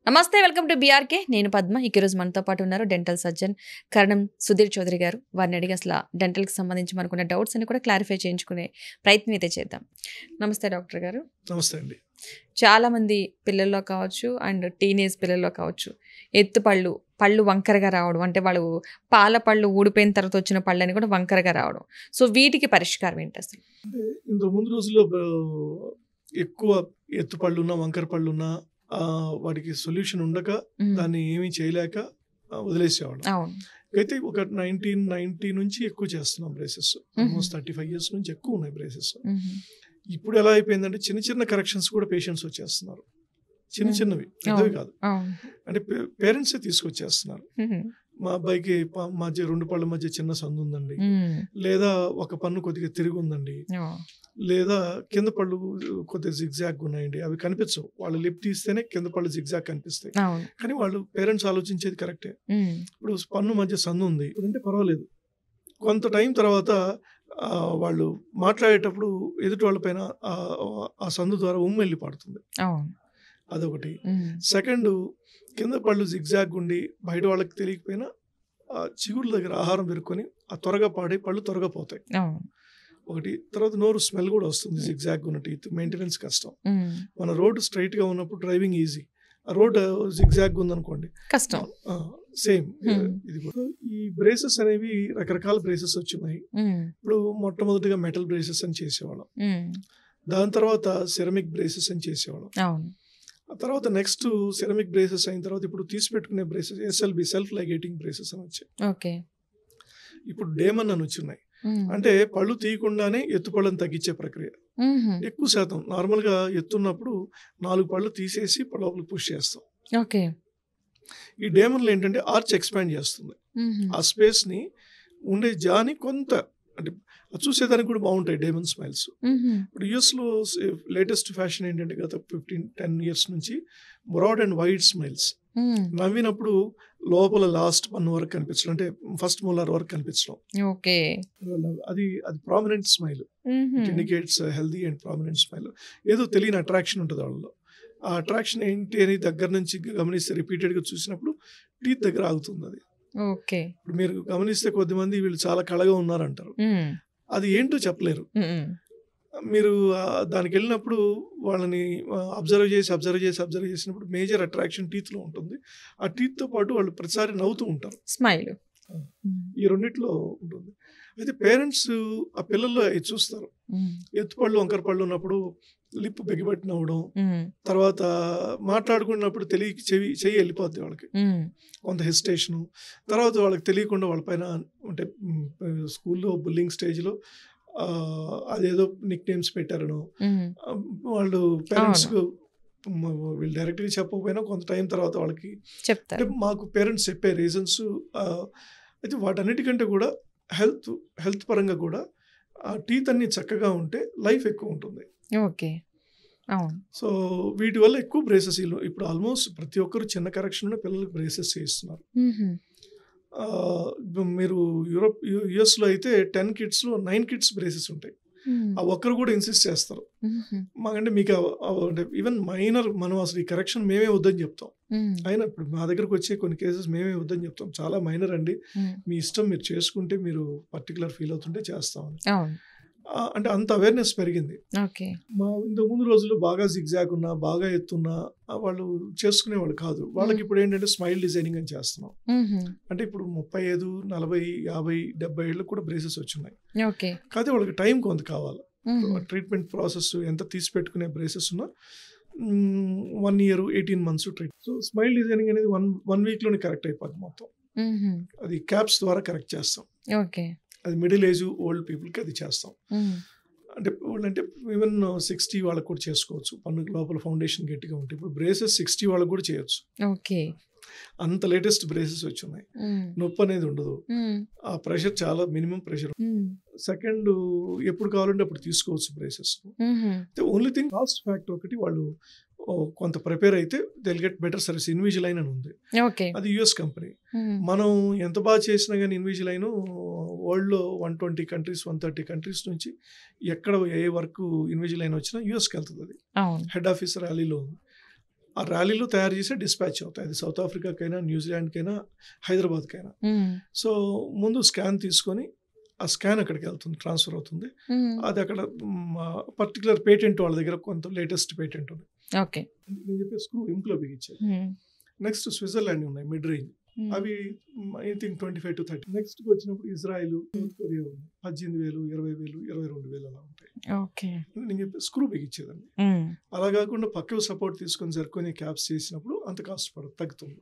నమస్తే, welcome to BRK. నేను పద్మ. ఈరోజు మనతో పాటు ఉన్నారు డెంటల్ సర్జన్ కరణం సుధీర్ చౌదరి గారు. వారిని అడిగి అసలు డెంటల్కి సంబంధించి మనకున్న డౌట్స్ అని కూడా క్లారిఫై చేయించుకునే ప్రయత్నం అయితే చేద్దాం. నమస్తే డాక్టర్ గారు. నమస్తే అండి. చాలామంది పిల్లల్లో కావచ్చు అండ్ టీనేజ్ పిల్లల్లో కావచ్చు పళ్ళు వంకరగా రావడం, అంటే వాళ్ళు పాల పళ్ళు ఊడిపోయిన తర్వాత వచ్చిన పళ్ళని కూడా వంకరగా రావడం. సో వీటికి పరిష్కారం ఏంటి అసలు? అంటే ఇంత ముందు రోజుల్లో ఎక్కువ ఎత్తుపళ్ళున్నా వంకర పళ్ళున్నా వాటికి సొల్యూషన్ ఉండక దాన్ని ఏమీ చేయలేక వదిలేసేవాళ్ళం. అవును. అయితే ఒక 1990 నుంచి ఎక్కువ చేస్తున్నాం బ్రేసెస్. ఆల్మోస్ట్ 35 years నుంచి ఎక్కువ ఉన్నాయి బ్రేసెస్. ఇప్పుడు ఎలా అయిపోయిందంటే చిన్న చిన్న కరెక్షన్స్ కూడా పేషెంట్స్ వచ్చేస్తున్నారు. చిన్నవి పెద్దవి కాదు. అంటే పేరెంట్సే తీసుకొచ్చేస్తున్నారు. మా అబ్బాయికి మధ్య 2 పళ్ళ మధ్య చిన్న సందు ఉందండి, లేదా ఒక పన్ను కొద్దిగా తిరిగి ఉందండి, లేదా కింద పళ్ళు కొద్దిగా జిగ్జాగ్ ఉన్నాయండి, అవి కనిపించవు. వాళ్ళు లిప్ తీస్తేనే కింద పళ్ళు జిగ్జాగ్ కనిపిస్తాయి. కానీ వాళ్ళు పేరెంట్స్ ఆలోచించేది కరెక్టే. ఇప్పుడు పన్ను మధ్య సందు ఉంది అంటే పర్వాలేదు, కొంత టైం తర్వాత వాళ్ళు మాట్లాడేటప్పుడు ఎదుటి వాళ్ళ పైన ఆ సందు ద్వారా ఉమ్ము వెళ్ళి పడుతుంది. అదొకటి. సెకండ్, కింద పళ్ళు జిగ్జాగ్ ఉండి బయట వాళ్ళకి తెలియకపోయినా చిగుళ్ళ దగ్గర ఆహారం పెరుక్కొని ఆ త్వరగా పాడే పళ్ళు త్వరగా పోతాయి. ఒకటి. తర్వాత నోరు స్మెల్ కూడా వస్తుంది జిగ్జాగ్ ఉన్న టీత్. మెయింటెనెన్స్ కష్టం. మన రోడ్డు స్ట్రైట్ గా ఉన్నప్పుడు డ్రైవింగ్ ఈజీ, ఆ రోడ్ జిగ్జాగ్ ఉందనుకోండి కష్టం. సేమ్ ఇది కూడా. ఈ బ్రేసెస్ అనేవి రకరకాల బ్రేసెస్ వచ్చినాయి. ఇప్పుడు మొట్టమొదటిగా మెటల్ బ్రేసెస్ అని చేసేవాళ్ళం, దాని తర్వాత సెరమిక్ బ్రేసెస్ అని చేసేవాళ్ళం. తర్వాత నెక్స్ట్ సెరమిక్ బ్రేసెస్ అయిన తర్వాత ఇప్పుడు తీసి పెట్టుకునే braces SLB, self ligating braces అని వచ్చాయి. ఇప్పుడు డేమన్ అని వచ్చినాయి. అంటే పళ్ళు తీయకుండానే ఎత్తుపళ్ళని తగ్గించే ప్రక్రియ. ఎక్కువ శాతం నార్మల్ గా ఎత్తున్నప్పుడు 4 పళ్ళు తీసేసి లోపలికి పుష్ చేస్తాం. ఈ డేమన్లు ఏంటంటే ఆర్చ్ ఎక్స్పాండ్ చేస్తుంది. ఆ స్పేస్ ని ఉండే జాని కొంత, అంటే చూసేదానికి కూడా బాగుంటాయి డేమన్ స్మైల్స్. ఇప్పుడు US లో లేటెస్ట్ ఫ్యాషన్ ఏంటంటే గత 10 years నుంచి బ్రాడ్ అండ్ వైడ్ స్మైల్స్. నవ్వినప్పుడు లోపల లాస్ట్ పన్ను వరకు కనిపించడం, అంటే ఫస్ట్ మోలార్ వరకు కనిపించడం. అది prominent smile. It indicates healthy and prominent smile. ఏదో తెలియని అట్రాక్షన్ ఉంటుంది వాళ్ళలో. ఆ అట్రాక్షన్ ఏంటి అని దగ్గర నుంచి గమనిస్తే రిపీటెడ్ గా చూసినప్పుడు టీత్ దగ్గర ఆగుతుంది అది. ఇప్పుడు మీరు గమనిస్తే కొద్దిమంది వీళ్ళు చాలా కళగా ఉన్నారంటారు, అది ఏంటో చెప్పలేరు. మీరు దానికి వెళ్ళినప్పుడు వాళ్ళని అబ్జర్వ్ చేసినప్పుడు మేజర్ అట్రాక్షన్ టీత్ లో ఉంటుంది. ఆ టీత్ తో పాటు వాళ్ళు ప్రతిసారి నవ్వుతూ ఉంటారు, స్మైల్. ఈ రెండిట్లో ఉంటుంది. అయితే పేరెంట్స్ ఆ పిల్లల్లో చూస్తారు, ఎత్తుపళ్ళు వంకర పళ్ళు ఉన్నప్పుడు లిప్ బిగిబట్టి నవ్వడం, తర్వాత మాట్లాడుకున్నప్పుడు చెయ్యి వెళ్ళిపోద్ది వాళ్ళకి, కొంత హెసిటేషను. తర్వాత వాళ్ళకి తెలియకుండా వాళ్ళ పైన, అంటే స్కూల్లో బుల్లింగ్ స్టేజ్లో అదేదో నిక్ నేమ్స్ పెట్టారను వాళ్ళు పేరెంట్స్ వీళ్ళు డైరెక్ట్గా చెప్పకపోయినా కొంత టైం తర్వాత వాళ్ళకి చెప్తారు. మాకు పేరెంట్స్ చెప్పే రీజన్స్. అయితే వాటన్నిటికంటే కూడా హెల్త్ పరంగా కూడా ఆ టీత్ అన్ని చక్కగా ఉంటే లైఫ్ ఎక్కువ ఉంటుంది. సో వీటి వల్ల ఎక్కువ బ్రేసెస్. ఇప్పుడు ఆల్మోస్ట్ ప్రతి ఒక్కరు చిన్న కరెక్షన్ పిల్లలకు బ్రేసెస్ చేస్తున్నారు. మీరు US లో అయితే 10 kids లో 9 kids బ్రేసెస్ ఉంటాయి. ఆ ఒక్కరు కూడా ఇన్సిస్ట్ చేస్తారు, మాకంటే మీకు ఈవెన్ మైనర్ మనం అసలు ఈ కరెక్షన్ మేమే వద్దని చెప్తాం. అయినా ఇప్పుడు మా దగ్గరకు వచ్చే కొన్ని కేసెస్ మేమే వద్దని చెప్తాం, చాలా మైనర్ అండి, మీ ఇష్టం, మీరు చేసుకుంటే మీరు పర్టికులర్ ఫీల్ అవుతుంటే చేస్తామని. అంటే అంత అవేర్నెస్ పెరిగింది. మా ఇంతకు ముందు రోజుల్లో బాగా జిగ్జాగ్ ఉన్నా బాగా ఎత్తున్నా వాళ్ళు చేసుకునేవాళ్ళు కాదు. వాళ్ళకి ఇప్పుడు ఏంటంటే స్మైల్ డిజైనింగ్ అని చేస్తున్నాం. అంటే ఇప్పుడు 35, 40, 50, 70 ఏళ్ళకు కూడా బ్రేసెస్ వచ్చున్నాయి. కాకపోతే వాళ్ళకి టైం కొంత కావాలి. ట్రీట్మెంట్ ప్రాసెస్ ఎంత తీసి పెట్టుకునే బ్రేసెస్ ఉన్నా 1 year 18 months treatment. So smile designing అనేది 1 week లోనే కరెక్ట్ అయిపోద్ది మొత్తం. అది క్యాప్స్ ద్వారా కరెక్ట్ చేస్తాం. అది మిడిల్ ఏజ్ ఓల్డ్ పీపుల్కి అది చేస్తాం. అంటే వాళ్ళంటే ఈవెన్ 60 వాళ్ళకు కూడా చేసుకోవచ్చు, పన్ను లోపల ఫౌండేషన్ గట్టిగా ఉంటుంది. ఇప్పుడు బ్రేసెస్ 60 వాళ్ళకు కూడా చేయొచ్చు. అంత లేటెస్ట్ బ్రేసెస్ వచ్చి ఉన్నాయి. నొప్పి అనేది ఉండదు, ఆ ప్రెషర్ చాలా మినిమం ప్రెషర్. సెకండ్, ఎప్పుడు కావాలంటే అప్పుడు తీసుకోవచ్చు braces. Only thing cost factor ఒకటి, వాళ్ళు కొంత ప్రిపేర్ అయితే they'll get better service. Invisalign అని ఉంది, అది US కంపెనీ. మనం ఎంత బాగా చేసినా కానీ ఇన్విజిలైన్ వరల్డ్లో 120 countries 130 countries నుంచి ఎక్కడ ఏ వర్క్ ఇన్విజిలైన్ వచ్చినా USకి వెళ్తుంది. అది హెడ్ ఆఫీస్ ర్యాలీలో ఉంది. ఆ ర్యాలీలో తయారు చేసి డిస్పాచ్ అవుతాయి. అది సౌత్ ఆఫ్రికాకైనా, న్యూజిలాండ్కైనా, హైదరాబాద్కైనా. సో ముందు స్కాన్ తీసుకొని ఆ స్కాన్ అక్కడికి వెళ్తుంది, ట్రాన్స్ఫర్ అవుతుంది. అది అక్కడ పర్టికులర్ పేటెంట్ వాళ్ళ దగ్గర కొంత లేటెస్ట్ పేటెంట్ ఉంది. ఓకే. నేను చెప్పే స్క్రూ ఇంప్లో బిగించారు. నెక్స్ట్ స్విట్జర్లాండ్ ఉన్నాయి మిడ్ రేంజ్, అవి ఐ థింక్ 25 to 30. నెక్స్ట్ వచ్చినప్పుడు ఇజ్రాయెల్, కొరియా ఉన్నాయి 18,000, 20,000, 22,000 అలా ఉంటాయి. ఓకే. నేను చెప్పే స్క్రూ బిగించేదండి. అలా కాకుండా పక్కకు సపోర్ట్ తీసుకొని జరుపుకొని క్యాప్స్ చేసినప్పుడు అంత కాస్ట్ తగ్గుతుంది.